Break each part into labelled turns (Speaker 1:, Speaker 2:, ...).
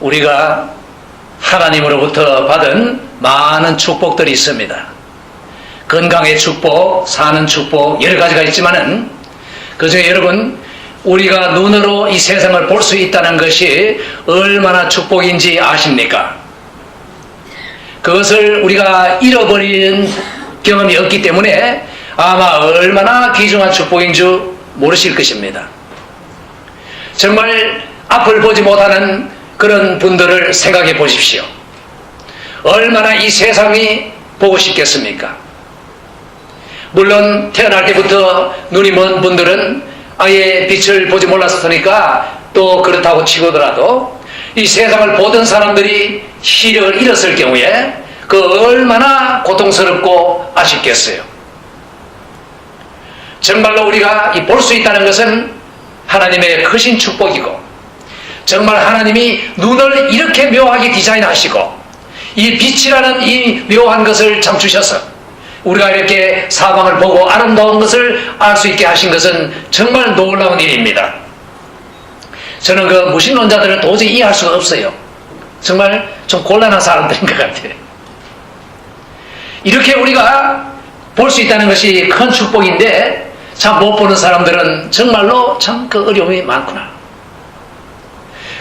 Speaker 1: 우리가 하나님으로부터 받은 많은 축복들이 있습니다. 건강의 축복, 사는 축복, 여러 가지가 있지만은 그중에 여러분, 우리가 눈으로 이 세상을 볼 수 있다는 것이 얼마나 축복인지 아십니까? 그것을 우리가 잃어버린 경험이 없기 때문에 아마 얼마나 귀중한 축복인 줄 모르실 것입니다. 정말 앞을 보지 못하는 그런 분들을 생각해 보십시오. 얼마나 이 세상이 보고 싶겠습니까? 물론 태어날 때부터 눈이 먼 분들은 아예 빛을 보지 몰랐으니까 또 그렇다고 치고더라도 이 세상을 보던 사람들이 시력을 잃었을 경우에 그 얼마나 고통스럽고 아쉽겠어요. 정말로 우리가 볼 수 있다는 것은 하나님의 크신 축복이고, 정말 하나님이 눈을 이렇게 묘하게 디자인하시고 이 빛이라는 이 묘한 것을 참 주셔서 우리가 이렇게 사방을 보고 아름다운 것을 알 수 있게 하신 것은 정말 놀라운 일입니다. 저는 그 무신론자들을 도저히 이해할 수가 없어요. 정말 좀 곤란한 사람들인 것 같아요. 이렇게 우리가 볼 수 있다는 것이 큰 축복인데 참 못 보는 사람들은 정말로 참 그 어려움이 많구나.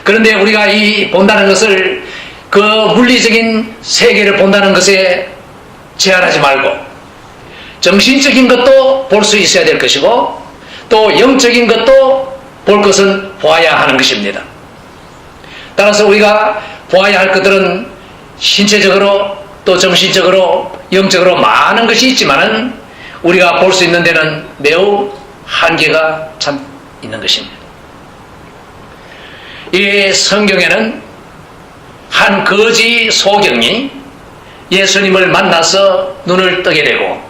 Speaker 1: 그런데 우리가 이 본다는 것을 그 물리적인 세계를 본다는 것에 제한하지 말고 정신적인 것도 볼 수 있어야 될 것이고 또 영적인 것도 볼 것은 보아야 하는 것입니다. 따라서 우리가 보아야 할 것들은 신체적으로 또 정신적으로 영적으로 많은 것이 있지만은 우리가 볼 수 있는 데는 매우 한계가 참 있는 것입니다. 이 성경에는 한 거지 소경이 예수님을 만나서 눈을 뜨게 되고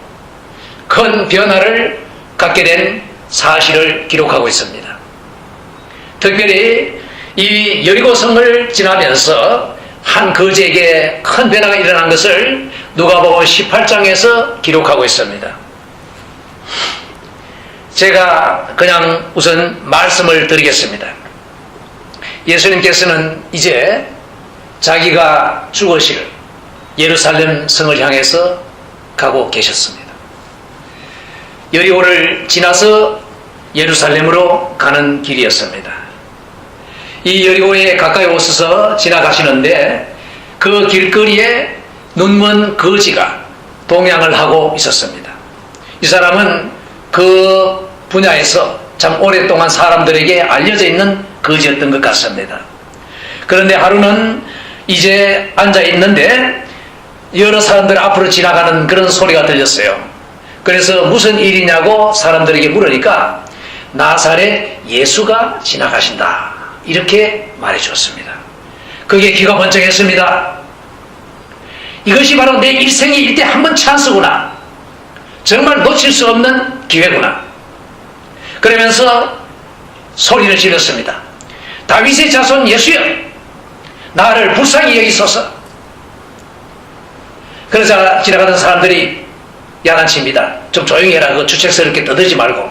Speaker 1: 큰 변화를 갖게 된 사실을 기록하고 있습니다. 특별히 이 여리고성을 지나면서 한 거지에게 큰 변화가 일어난 것을 누가복음 18장에서 기록하고 있습니다. 제가 그냥 우선 말씀을 드리겠습니다. 예수님께서는 이제 자기가 죽으실 예루살렘 성을 향해서 가고 계셨습니다. 여리고를 지나서 예루살렘으로 가는 길이었습니다. 이 여리고에 가까이 오셔서 지나가시는데 그 길거리에 눈먼 거지가 동양을 하고 있었습니다. 이 사람은 그 분야에서 참 오랫동안 사람들에게 알려져 있는 거지였던 것 같습니다. 그런데 하루는 이제 앉아 있는데 여러 사람들 앞으로 지나가는 그런 소리가 들렸어요. 그래서 무슨 일이냐고 사람들에게 물으니까 나사렛 예수가 지나가신다 이렇게 말해 주었습니다. 그게 귀가 번쩍했습니다. 이것이 바로 내 일생의 일대 한 번 찬스구나. 정말 놓칠 수 없는 기회구나. 그러면서 소리를 질렀습니다. 다윗의 자손 예수여, 나를 불쌍히 여기소서. 그러자 지나가던 사람들이 야단칩니다. 좀 조용히 해라. 그 주책스럽게 떠들지 말고.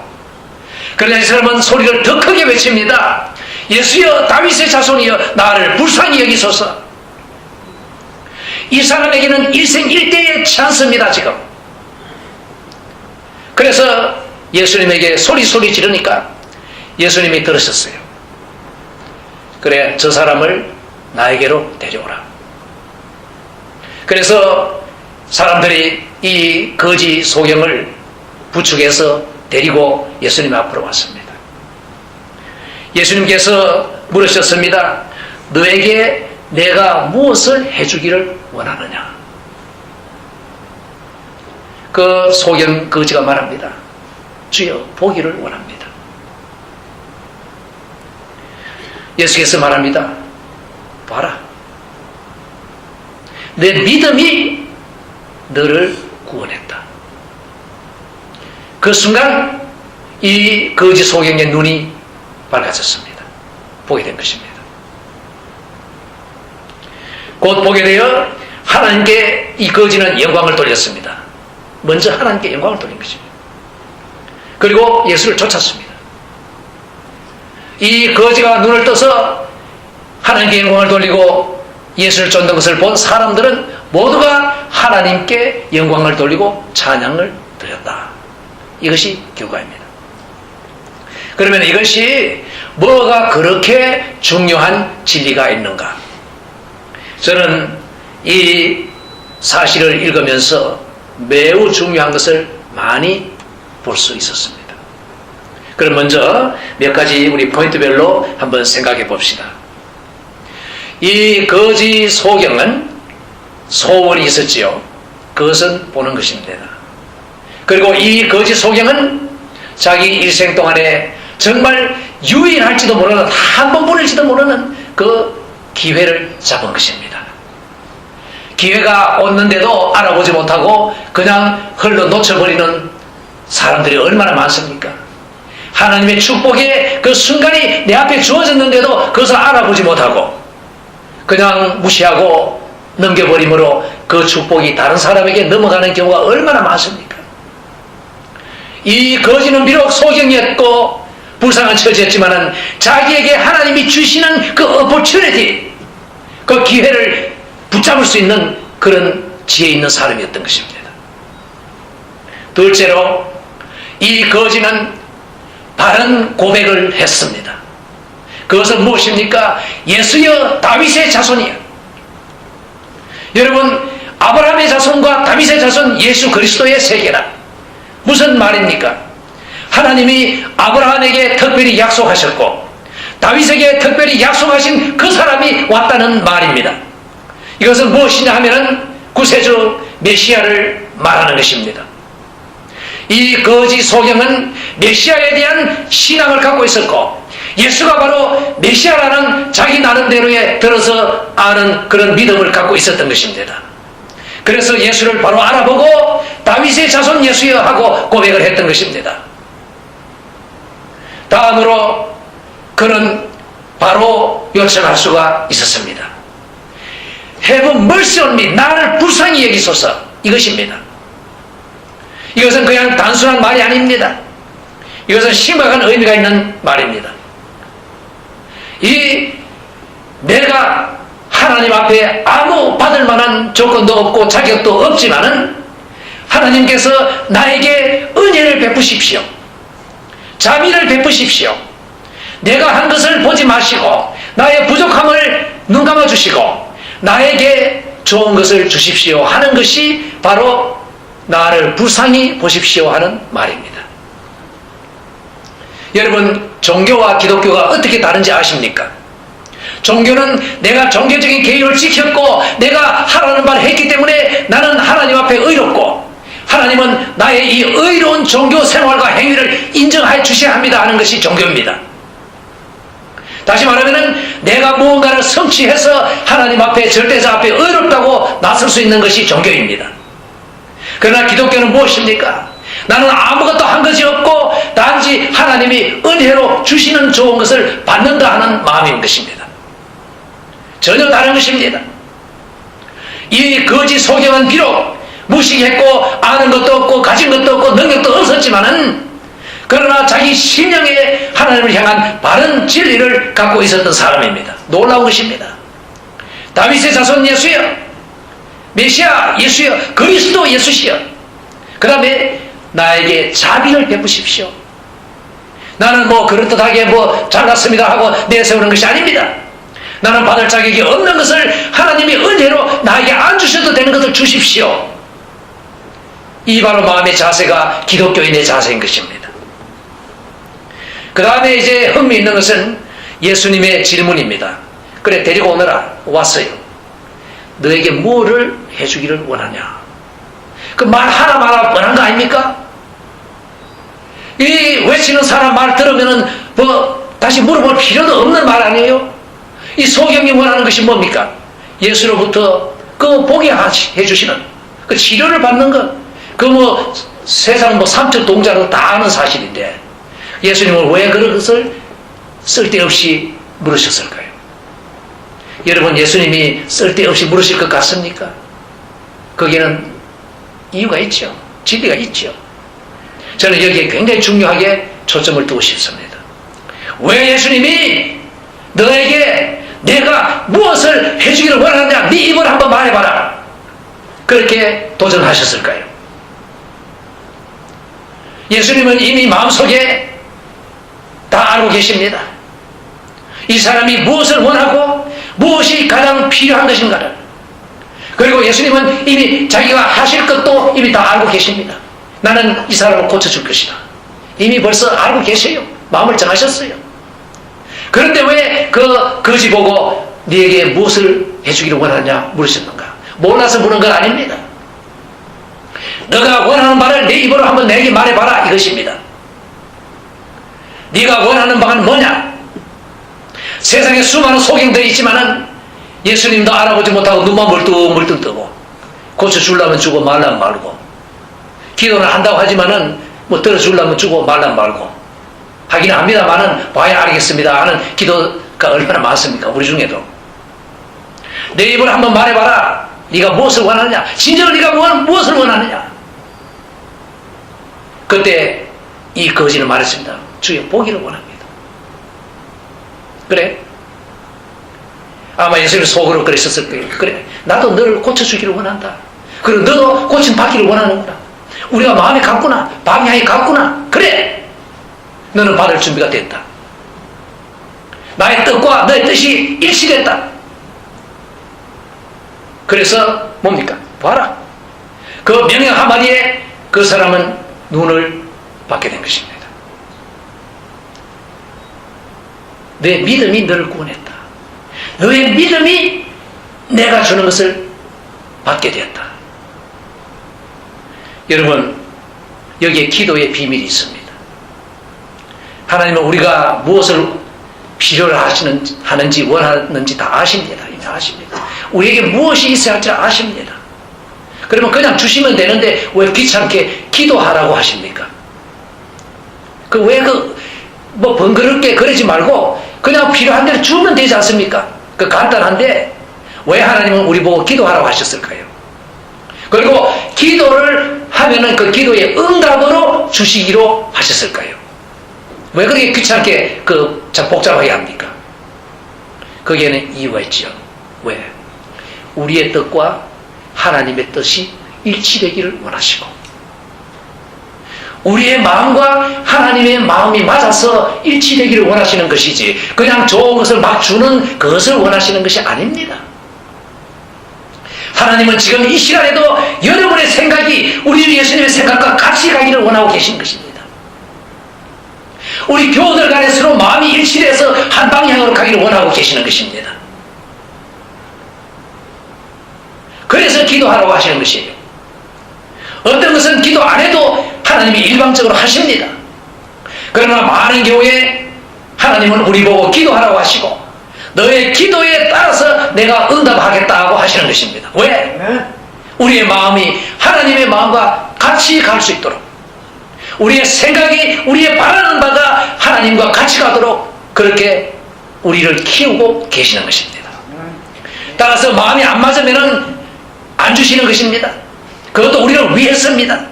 Speaker 1: 그러자 이 사람은 소리를 더 크게 외칩니다. 예수여, 다윗의 자손이여, 나를 불쌍히 여기소서. 이 사람에게는 일생 일대의 찬스입니다, 지금. 그래서 예수님에게 소리 지르니까 예수님이 들으셨어요. 그래, 저 사람을 나에게로 데려오라. 그래서 사람들이 이 거지 소경을 부축해서 데리고 예수님 앞으로 왔습니다. 예수님께서 물으셨습니다. 너에게 내가 무엇을 해주기를 원하느냐? 그 소경 거지가 말합니다. 주여, 보기를 원합니다. 예수께서 말합니다. 봐라. 내 믿음이 너를 구원했다. 그 순간 이 거지 소경의 눈이 밝아졌습니다. 보게 된 것입니다. 곧 보게 되어 하나님께 이 거지는 영광을 돌렸습니다. 먼저 하나님께 영광을 돌린 것입니다. 그리고 예수를 쫓았습니다. 이 거지가 눈을 떠서 하나님께 영광을 돌리고 예수를 쫓는 것을 본 사람들은 모두가 하나님께 영광을 돌리고 찬양을 드렸다. 이것이 결과입니다. 그러면 이것이 뭐가 그렇게 중요한 진리가 있는가? 저는 이 사실을 읽으면서 매우 중요한 것을 많이 볼 수 있었습니다. 그럼 먼저 몇 가지 우리 포인트별로 한번 생각해 봅시다. 이 거지 소경은 소원이 있었지요. 그것은 보는 것입니다. 그리고 이 거지 소경은 자기 일생 동안에 정말 유일할지도 모르는, 한 번뿐일지도 모르는 그 기회를 잡은 것입니다. 기회가 왔는데도 알아보지 못하고 그냥 흘러 놓쳐버리는 사람들이 얼마나 많습니까? 하나님의 축복의 그 순간이 내 앞에 주어졌는데도 그것을 알아보지 못하고 그냥 무시하고 넘겨버림으로 그 축복이 다른 사람에게 넘어가는 경우가 얼마나 많습니까? 이 거지는 비록 소경이었고 불쌍한 처지였지만은 자기에게 하나님이 주시는 그 opportunity, 그 기회를 붙잡을 수 있는 그런 지혜 있는 사람이었던 것입니다. 둘째로 이 거지는 바른 고백을 했습니다. 그것은 무엇입니까? 예수여 다윗의 자손이야. 여러분, 아브라함의 자손과 다윗의 자손 예수 그리스도의 세계라. 무슨 말입니까? 하나님이 아브라함에게 특별히 약속하셨고 다윗에게 특별히 약속하신 그 사람이 왔다는 말입니다. 이것은 무엇이냐 하면은 구세주 메시아를 말하는 것입니다. 이 거지 소경은 메시아에 대한 신앙을 갖고 있었고 예수가 바로 메시아라는 자기 나름대로에 들어서 아는 그런 믿음을 갖고 있었던 것입니다. 그래서 예수를 바로 알아보고 다윗의 자손 예수여 하고 고백을 했던 것입니다. 다음으로 그는 바로 요청할 수가 있었습니다. Have mercy on me. 나를 불쌍히 여기소서. 이것입니다. 이것은 그냥 단순한 말이 아닙니다. 이것은 심각한 의미가 있는 말입니다. 내가 하나님 앞에 아무 받을 만한 조건도 없고 자격도 없지만은 하나님께서 나에게 은혜를 베푸십시오. 자비를 베푸십시오. 내가 한 것을 보지 마시고 나의 부족함을 눈 감아 주시고 나에게 좋은 것을 주십시오 하는 것이 바로 나를 불쌍히 보십시오 하는 말입니다. 여러분, 종교와 기독교가 어떻게 다른지 아십니까? 종교는 내가 종교적인 계율을 지켰고 내가 하라는 말을 했기 때문에 나는 하나님 앞에 의롭고 하나님은 나의 이 의로운 종교 생활과 행위를 인정해 주셔야 합니다 하는 것이 종교입니다. 다시 말하면 내가 무언가를 성취해서 하나님 앞에 절대자 앞에 의롭다고 나설 수 있는 것이 종교입니다. 그러나 기독교는 무엇입니까? 나는 아무것도 한 것이 없고 단지 하나님이 은혜로 주시는 좋은 것을 받는다 하는 마음인 것입니다. 전혀 다른 것입니다. 이 거지 소경은 비록 무식했고 아는 것도 없고 가진 것도 없고 능력도 없었지만은 그러나 자기 심령에 하나님을 향한 바른 진리를 갖고 있었던 사람입니다. 놀라운 것입니다. 다윗의 자손 예수여, 메시아 예수여, 그리스도 예수시여, 그 다음에 나에게 자비를 베푸십시오. 나는 그럴듯하게 잘났습니다 하고 내세우는 것이 아닙니다. 나는 받을 자격이 없는 것을 하나님이 은혜로 나에게 안 주셔도 되는 것을 주십시오. 이 바로 마음의 자세가 기독교인의 자세인 것입니다. 그 다음에 이제 흥미있는 것은 예수님의 질문입니다. 그래, 데리고 오너라. 왔어요. 너에게 뭐를 해주기를 원하냐? 그 말 하나마나 뻔한 거 아닙니까? 이 외치는 사람 말 들으면은 다시 물어볼 필요도 없는 말 아니에요? 이 소경이 원하는 것이 뭡니까? 예수로부터 그 보게 해주시는 그 치료를 받는 것. 세상 삼척 동자로 다 아는 사실인데 예수님은 왜 그것을 쓸데없이 물으셨을까요? 여러분, 예수님이 쓸데없이 물으실 것 같습니까? 거기에는 이유가 있죠. 진리가 있죠. 저는 여기에 굉장히 중요하게 초점을 두고 싶습니다. 왜 예수님이 너에게 내가 무엇을 해주기를 원하느냐? 네 입을 한번 말해봐라. 그렇게 도전하셨을까요? 예수님은 이미 마음속에 다 알고 계십니다. 이 사람이 무엇을 원하고 무엇이 가장 필요한 것인가를. 그리고 예수님은 이미 자기가 하실 것도 이미 다 알고 계십니다. 나는 이 사람을 고쳐줄 것이다. 이미 벌써 알고 계세요. 마음을 정하셨어요. 그런데 왜 그 거지 보고 네게 무엇을 해주기를 원하느냐 물으셨는가? 몰라서 물은 건 아닙니다. 너가 원하는 바를 내 입으로 한번 내게 말해봐라 이것입니다. 네가 원하는 바가 뭐냐? 세상에 수많은 소경들이 있지만은 예수님도 알아보지 못하고 눈만 멀뚱멀뚱 뜨고 고쳐주려면 주고 말라면 말고 기도는 한다고 하지만은 뭐 들어주려면 주고 말라면 말고 하긴 합니다만은 봐야 알겠습니다 하는 기도가 얼마나 많습니까? 우리 중에도. 내 입을 한번 말해봐라. 네가 무엇을 원하느냐? 진정으로 네가 무엇을 원하느냐? 그때 이 거지는 말했습니다. 주여 보기를 원합니다. 그래? 아마 예수님 속으로 그랬었을 거예요. 그래, 나도 너를 고쳐주기를 원한다. 그리고 너도 고침받기를 원하는구나. 우리가 마음이 같구나. 방향이 같구나. 그래, 너는 받을 준비가 됐다. 나의 뜻과 너의 뜻이 일치됐다. 그래서 뭡니까? 봐라. 그 명령 한마디에 그 사람은 눈을 받게 된 것입니다. 내 믿음이 너를 구원했다. 너의 믿음이 내가 주는 것을 받게 되었다. 여러분, 여기에 기도의 비밀이 있습니다. 하나님은 우리가 무엇을 필요로 하는지 원하는지 다 아십니다. 이미 아십니다. 우리에게 무엇이 있어야 할지 아십니다. 그러면 그냥 주시면 되는데 왜 귀찮게 기도하라고 하십니까? 뭐 번거롭게 그러지 말고 그냥 필요한 대로 주면 되지 않습니까? 그 간단한데 왜 하나님은 우리 보고 기도하라고 하셨을까요? 그리고 기도를 하면은 그 기도의 응답으로 주시기로 하셨을까요? 왜 그렇게 귀찮게 참 복잡하게 합니까? 거기에는 이유가 있죠. 왜? 우리의 뜻과 하나님의 뜻이 일치되기를 원하시고 우리의 마음과 하나님의 마음이 맞아서 일치되기를 원하시는 것이지 그냥 좋은 것을 막 주는 그것을 원하시는 것이 아닙니다. 하나님은 지금 이 시간에도 여러분의 생각이 우리 예수님의 생각과 같이 가기를 원하고 계신 것입니다. 우리 교우들 간에 서로 마음이 일치돼서 한 방향으로 가기를 원하고 계시는 것입니다. 그래서 기도하라고 하시는 것이에요. 어떤 것은 기도 안 해도 하나님이 일방적으로 하십니다. 그러나 많은 경우에 하나님은 우리 보고 기도하라고 하시고 너의 기도에 따라서 내가 응답하겠다고 하시는 것입니다. 왜? 우리의 마음이 하나님의 마음과 같이 갈 수 있도록 우리의 생각이 우리의 바라는 바가 하나님과 같이 가도록 그렇게 우리를 키우고 계시는 것입니다. 따라서 마음이 안 맞으면은 안 주시는 것입니다. 그것도 우리를 위해서입니다.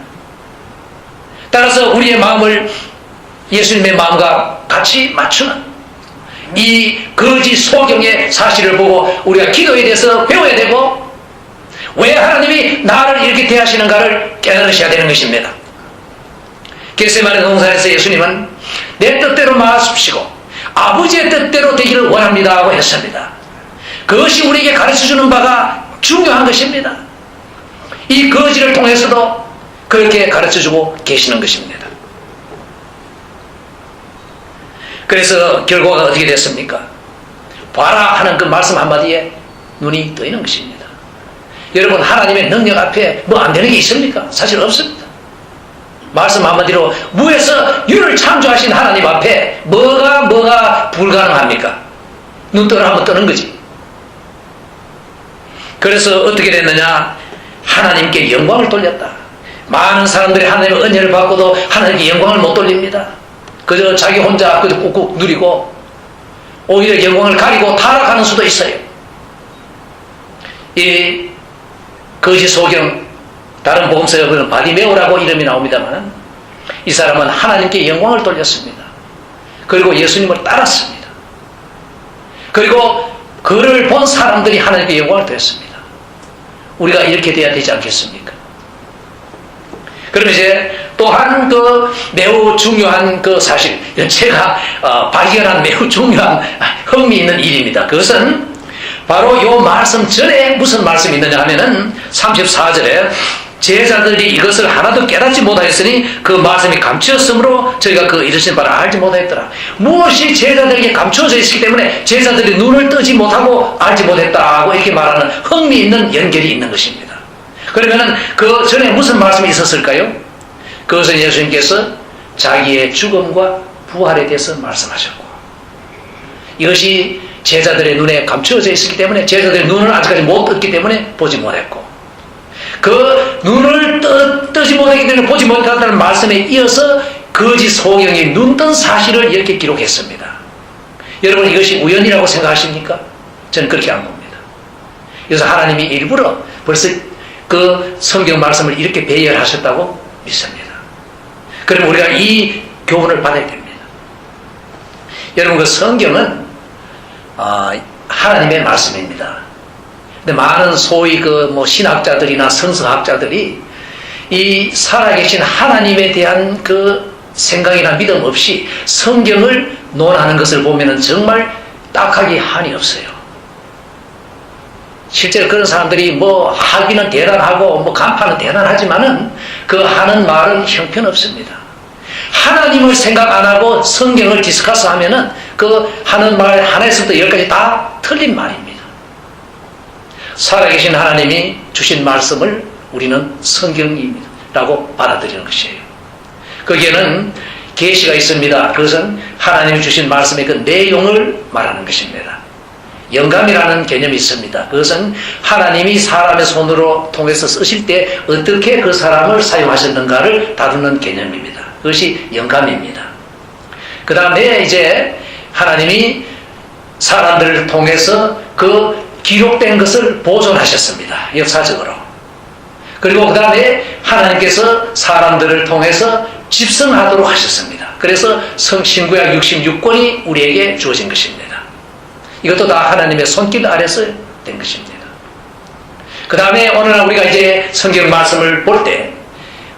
Speaker 1: 따라서 우리의 마음을 예수님의 마음과 같이 맞추는 이 거짓 소경의 사실을 보고 우리가 기도에 대해서 배워야 되고 왜 하나님이 나를 이렇게 대하시는가를 깨달으셔야 되는 것입니다. 겟세마네 동산에서 예수님은 내 뜻대로 마십시고 아버지의 뜻대로 되기를 원합니다 하고 했습니다. 그것이 우리에게 가르쳐주는 바가 중요한 것입니다. 이 거지를 통해서도 그렇게 가르쳐주고 계시는 것입니다. 그래서 결과가 어떻게 됐습니까? 봐라 하는 그 말씀 한마디에 눈이 뜨이는 것입니다. 여러분, 하나님의 능력 앞에 뭐 안 되는 게 있습니까? 사실 없습니다. 말씀 한마디로 무에서 유를 창조하신 하나님 앞에 뭐가 불가능합니까? 눈 뜨라 하면 뜨는 거지. 그래서 어떻게 됐느냐? 하나님께 영광을 돌렸다. 많은 사람들이 하나님의 은혜를 받고도 하나님께 영광을 못 돌립니다. 그저 자기 혼자 그저 꾹꾹 누리고 오히려 영광을 가리고 타락하는 수도 있어요. 이 거짓 소경, 다른 복음서에 보면 바디메오라고 이름이 나옵니다만 이 사람은 하나님께 영광을 돌렸습니다. 그리고 예수님을 따랐습니다. 그리고 그를 본 사람들이 하나님께 영광을 드렸습니다. 우리가 이렇게 돼야 되지 않겠습니까? 그러면 이제 또한 그 매우 중요한 그 사실, 제가 발견한 매우 중요한 흥미있는 일입니다. 그것은 바로 이 말씀 전에 무슨 말씀이 있느냐 하면은 34절에 제자들이 이것을 하나도 깨닫지 못하였으니 그 말씀이 감추었으므로 저희가 그 이르신 바를 알지 못하였더라. 무엇이 제자들에게 감추어져 있기 때문에 제자들이 눈을 뜨지 못하고 알지 못했다고 이렇게 말하는 흥미있는 연결이 있는 것입니다. 그러면은 그 전에 무슨 말씀이 있었을까요? 그것은 예수님께서 자기의 죽음과 부활에 대해서 말씀하셨고, 이것이 제자들의 눈에 감추어져 있었기 때문에 제자들의 눈을 아직까지 못 떴기 때문에 보지 못했고, 그 눈을 뜨지 못했기 때문에 보지 못했다는 말씀에 이어서 거짓 소경이 눈뜬 사실을 이렇게 기록했습니다. 여러분, 이것이 우연이라고 생각하십니까? 저는 그렇게 안 봅니다. 그래서 하나님이 일부러 벌써 그 성경 말씀을 이렇게 배열하셨다고 믿습니다. 그럼 우리가 이 교훈을 받아야 됩니다. 여러분, 그 성경은 하나님의 말씀입니다. 근데 많은 소위 신학자들이나 성서학자들이 이 살아계신 하나님에 대한 그 생각이나 믿음 없이 성경을 논하는 것을 보면은 정말 딱하기 한이 없어요. 실제로 그런 사람들이 하기는 대단하고 간파는 대단하지만은 그 하는 말은 형편없습니다. 하나님을 생각 안 하고 성경을 디스커스 하면은 그 하는 말 하나에서부터 10까지 다 틀린 말입니다. 살아계신 하나님이 주신 말씀을 우리는 성경이라고 받아들이는 것이에요. 거기에는 계시가 있습니다. 그것은 하나님이 주신 말씀의 그 내용을 말하는 것입니다. 영감이라는 개념이 있습니다. 그것은 하나님이 사람의 손으로 통해서 쓰실 때 어떻게 그 사람을 사용하셨는가를 다루는 개념입니다. 그것이 영감입니다. 그 다음에 이제 하나님이 사람들을 통해서 그 기록된 것을 보존하셨습니다. 역사적으로. 그리고 그 다음에 하나님께서 사람들을 통해서 집성하도록 하셨습니다. 그래서 신구약 66권이 우리에게 주어진 것입니다. 이것도 다 하나님의 손길 아래서 된 것입니다. 그 다음에 오늘날 우리가 이제 성경 말씀을 볼 때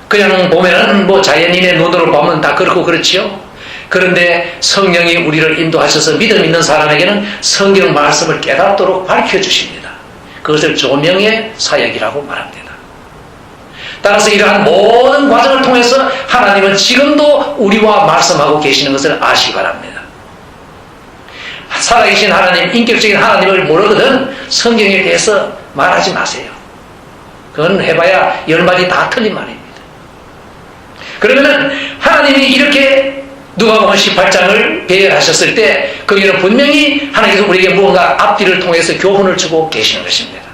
Speaker 1: 그냥 보면은 자연인의 눈으로 보면 다 그렇고 그렇지요. 그런데 성령이 우리를 인도하셔서 믿음 있는 사람에게는 성경 말씀을 깨닫도록 밝혀주십니다. 그것을 조명의 사역이라고 말합니다. 따라서 이러한 모든 과정을 통해서 하나님은 지금도 우리와 말씀하고 계시는 것을 아시기 바랍니다. 살아계신 하나님, 인격적인 하나님을 모르거든 성경에 대해서 말하지 마세요. 그건 해봐야 10마디 다 틀린 말입니다. 그러면은 하나님이 이렇게 누가복음 18장을 배열하셨을 때 거기는 분명히 하나님께서 우리에게 무언가 앞뒤를 통해서 교훈을 주고 계시는 것입니다.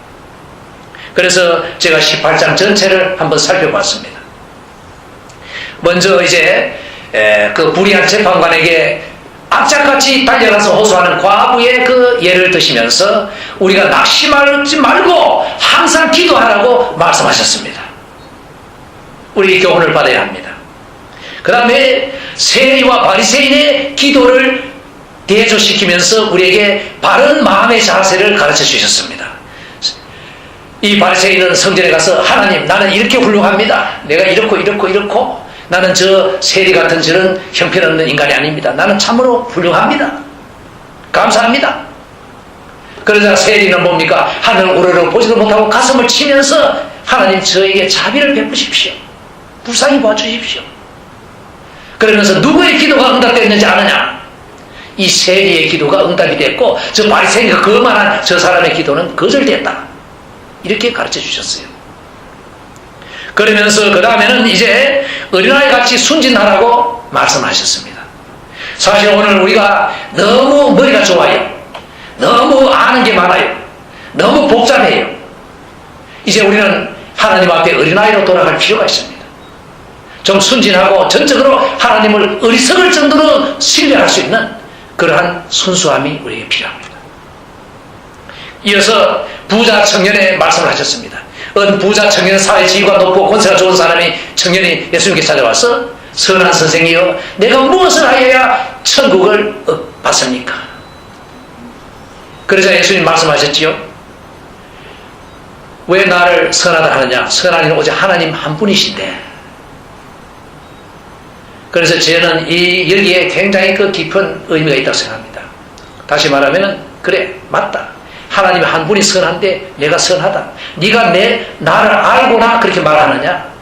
Speaker 1: 그래서 제가 18장 전체를 한번 살펴봤습니다. 먼저 이제 그 불의한 재판관에게 악착같이 달려가서 호소하는 과부의 그 예를 드시면서 우리가 낙심하지 말고 항상 기도하라고 말씀하셨습니다. 우리 교훈을 받아야 합니다. 그 다음에 세리와 바리새인의 기도를 대조시키면서 우리에게 바른 마음의 자세를 가르쳐 주셨습니다. 이 바리새인은 성전에 가서 하나님, 나는 이렇게 훌륭합니다. 내가 이렇고 나는 저 세리 같은 저런 형편없는 인간이 아닙니다. 나는 참으로 훌륭합니다. 감사합니다. 그러자 세리는 뭡니까? 하늘을 우러러 보지도 못하고 가슴을 치면서 하나님, 저에게 자비를 베푸십시오. 불쌍히 봐주십시오. 그러면서 누구의 기도가 응답됐는지 아느냐? 이 세리의 기도가 응답이 됐고 저 바리새인과 그만한 저 사람의 기도는 거절됐다. 이렇게 가르쳐 주셨어요. 그러면서 그 다음에는 이제 어린아이 같이 순진하라고 말씀하셨습니다. 사실 오늘 우리가 너무 머리가 좋아요. 너무 아는 게 많아요. 너무 복잡해요. 이제 우리는 하나님 앞에 어린아이로 돌아갈 필요가 있습니다. 좀 순진하고 전적으로 하나님을 어리석을 정도로 신뢰할 수 있는 그러한 순수함이 우리에게 필요합니다. 이어서 부자 청년의 말씀을 하셨습니다. 어느 부자 청년, 사회 지위가 높고 권세가 좋은 사람이 청년이 예수님께 찾아와서 선한 선생이여, 내가 무엇을 하여야 천국을 받습니까? 그러자 예수님 말씀하셨지요. 왜 나를 선하다 하느냐? 선한 이는 오직 하나님 한 분이신데. 그래서 저는 여기에 굉장히 그 깊은 의미가 있다고 생각합니다. 다시 말하면 그래, 맞다. 하나님 한 분이 선한데 내가 선하다. 네가 나를 알고나 그렇게 말하느냐?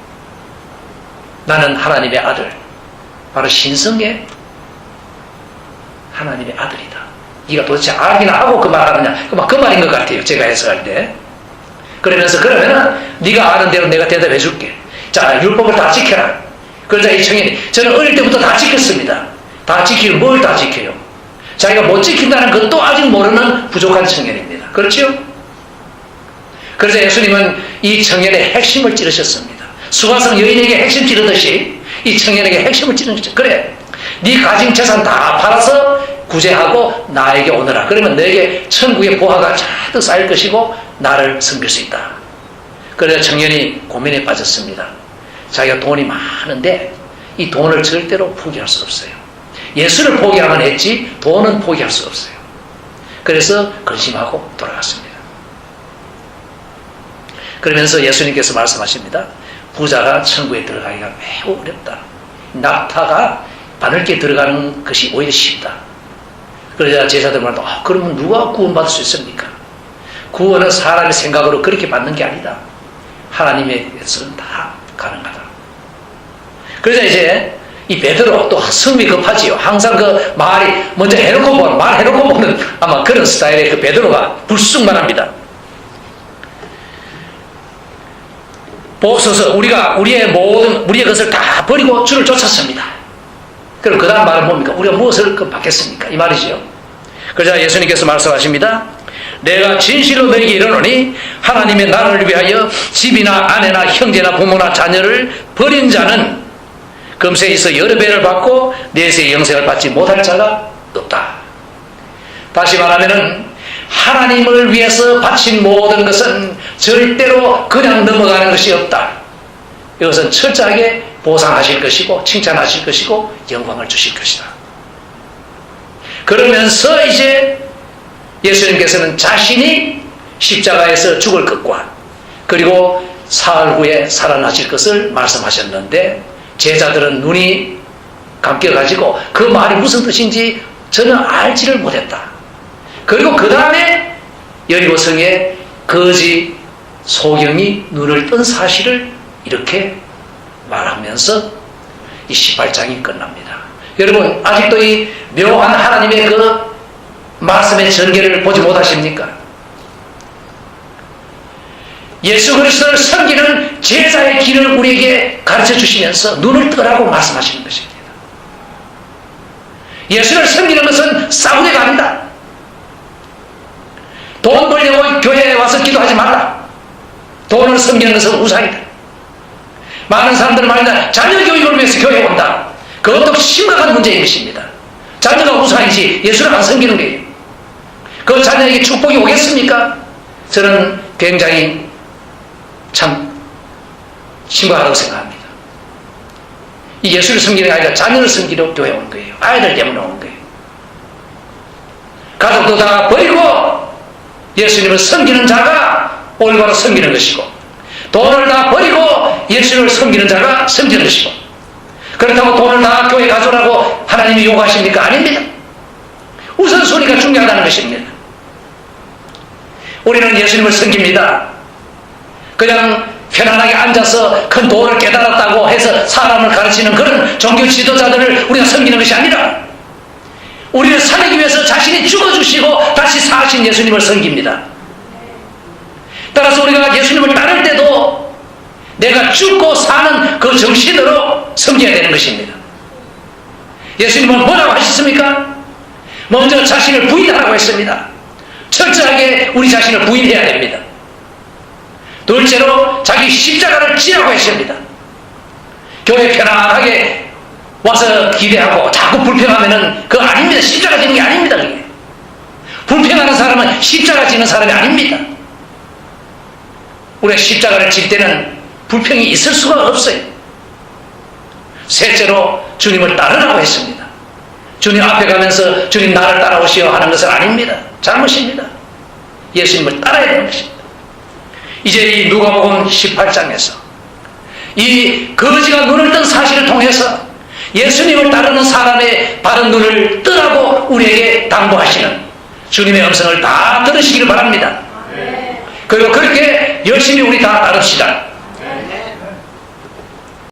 Speaker 1: 나는 하나님의 아들, 바로 신성의 하나님의 아들이다. 네가 도대체 알기나 하고 그 말하느냐? 그 말인 것 같아요, 제가 해석할 때. 그러면서 그러면은 네가 아는 대로 내가 대답해 줄게. 자, 율법을 다 지켜라. 그러자 이 청년이, 저는 어릴 때부터 다 지켰습니다. 다 지키면 뭘 다 지켜요? 자기가 못 지킨다는 것도 아직 모르는 부족한 청년입니다. 그렇죠? 그래서 예수님은 이 청년의 핵심을 찌르셨습니다. 수가성 여인에게 핵심 찌르듯이 이 청년에게 핵심을 찌르셨죠. 그래, 네 가진 재산 다 팔아서 구제하고 나에게 오너라. 그러면 너에게 천국의 보화가 잔뜩 쌓일 것이고 나를 섬길 수 있다. 그래서 청년이 고민에 빠졌습니다. 자기가 돈이 많은데 이 돈을 절대로 포기할 수 없어요. 예수를 포기하면 했지 돈은 포기할 수 없어요. 그래서 근심하고 돌아갔습니다. 그러면서 예수님께서 말씀하십니다. 부자가 천국에 들어가기가 매우 어렵다. 낙타가 바늘게 들어가는 것이 오히려 쉽다. 그러자 제자들 말도, 그러면 누가 구원받을 수 있습니까? 구원은 사람의 생각으로 그렇게 받는 게 아니다. 하나님의 뜻은 다 가능하다. 그러자 이제 이 베드로 또 성미 급하지요. 항상 그 말이 먼저 말해놓고 보는 아마 그런 스타일의 그 베드로가 불쑥 말합니다. 보소서, 우리가 우리의 것을 다 버리고 주를 쫓았습니다. 그럼 그 다음 말은 뭡니까? 우리가 무엇을 받겠습니까? 이 말이죠. 그러자 예수님께서 말씀하십니다. 내가 진실로 너에게 이르노니 하나님의 나라를 위하여 집이나 아내나 형제나 부모나 자녀를 버린 자는 금세 있어 여러 배를 받고 내세의 영생을 받지 못할 자가 없다. 다시 말하면은 하나님을 위해서 바친 모든 것은 절대로 그냥 넘어가는 것이 없다. 이것은 철저하게 보상하실 것이고 칭찬하실 것이고 영광을 주실 것이다. 그러면서 이제 예수님께서는 자신이 십자가에서 죽을 것과 그리고 사흘 후에 살아나실 것을 말씀하셨는데 제자들은 눈이 감겨가지고 그 말이 무슨 뜻인지 전혀 알지를 못했다. 그리고 그 다음에 여리고성에 거지 소경이 눈을 뜬 사실을 이렇게 말하면서 이 18장이 끝납니다. 여러분, 아직도 이 묘한 하나님의 그 말씀의 전개를 보지 못하십니까? 예수 그리스도를 섬기는 제자의 길을 우리에게 가르쳐 주시면서 눈을 뜨라고 말씀하시는 것입니다. 예수를 섬기는 것은 싸구려가 아니다. 돈 벌려고 교회에 와서 기도하지 말라. 돈을 섬기는 것은 우상이다. 많은 사람들은 말한다. 자녀 교육을 위해서 교회에 온다. 그것도 심각한 문제인 것입니다. 자녀가 우상이지 예수를 안 섬기는 거예요. 그 자녀에게 축복이 오겠습니까? 저는 굉장히 참 심각하다고 생각합니다. 이 예수를 섬기는 게 아니라 자녀를 섬기러 교회에 온 거예요. 아이들 때문에 온 거예요. 가족도 다 버리고 예수님을 섬기는 자가 올바로 섬기는 것이고 돈을 다 버리고 예수를 섬기는 자가 섬기는 것이고 그렇다고 돈을 다 교회에 가져오라고 하나님이 요구하십니까? 아닙니다. 우선순위가 중요하다는 것입니다. 우리는 예수님을 섬깁니다. 그냥 편안하게 앉아서 큰 도를 깨달았다고 해서 사람을 가르치는 그런 종교 지도자들을 우리가 섬기는 것이 아니라 우리를 살리기 위해서 자신이 죽어주시고 다시 사신 예수님을 섬깁니다. 따라서 우리가 예수님을 따를 때도 내가 죽고 사는 그 정신으로 섬겨야 되는 것입니다. 예수님은 뭐라고 하셨습니까? 먼저 자신을 부인하라고 했습니다. 철저하게 우리 자신을 부인해야 됩니다. 둘째로 자기 십자가를 지라고 했습니다. 교회 편안하게 와서 기대하고 자꾸 불평하면은 그거 아닙니다. 십자가 지는 게 아닙니다. 그게. 불평하는 사람은 십자가 지는 사람이 아닙니다. 우리가 십자가를 질 때는 불평이 있을 수가 없어요. 셋째로 주님을 따르라고 했습니다. 주님 앞에 가면서 주님 나를 따라오시오 하는 것은 아닙니다. 잘못입니다. 예수님을 따라야 되는 것입니다. 이제 이 누가복음 18장에서 이 거지가 눈을 뜬 사실을 통해서 예수님을 따르는 사람의 바른 눈을 뜨라고 우리에게 당부하시는 주님의 음성을 다 들으시기를 바랍니다. 그리고 그렇게 열심히 우리 다 따릅시다.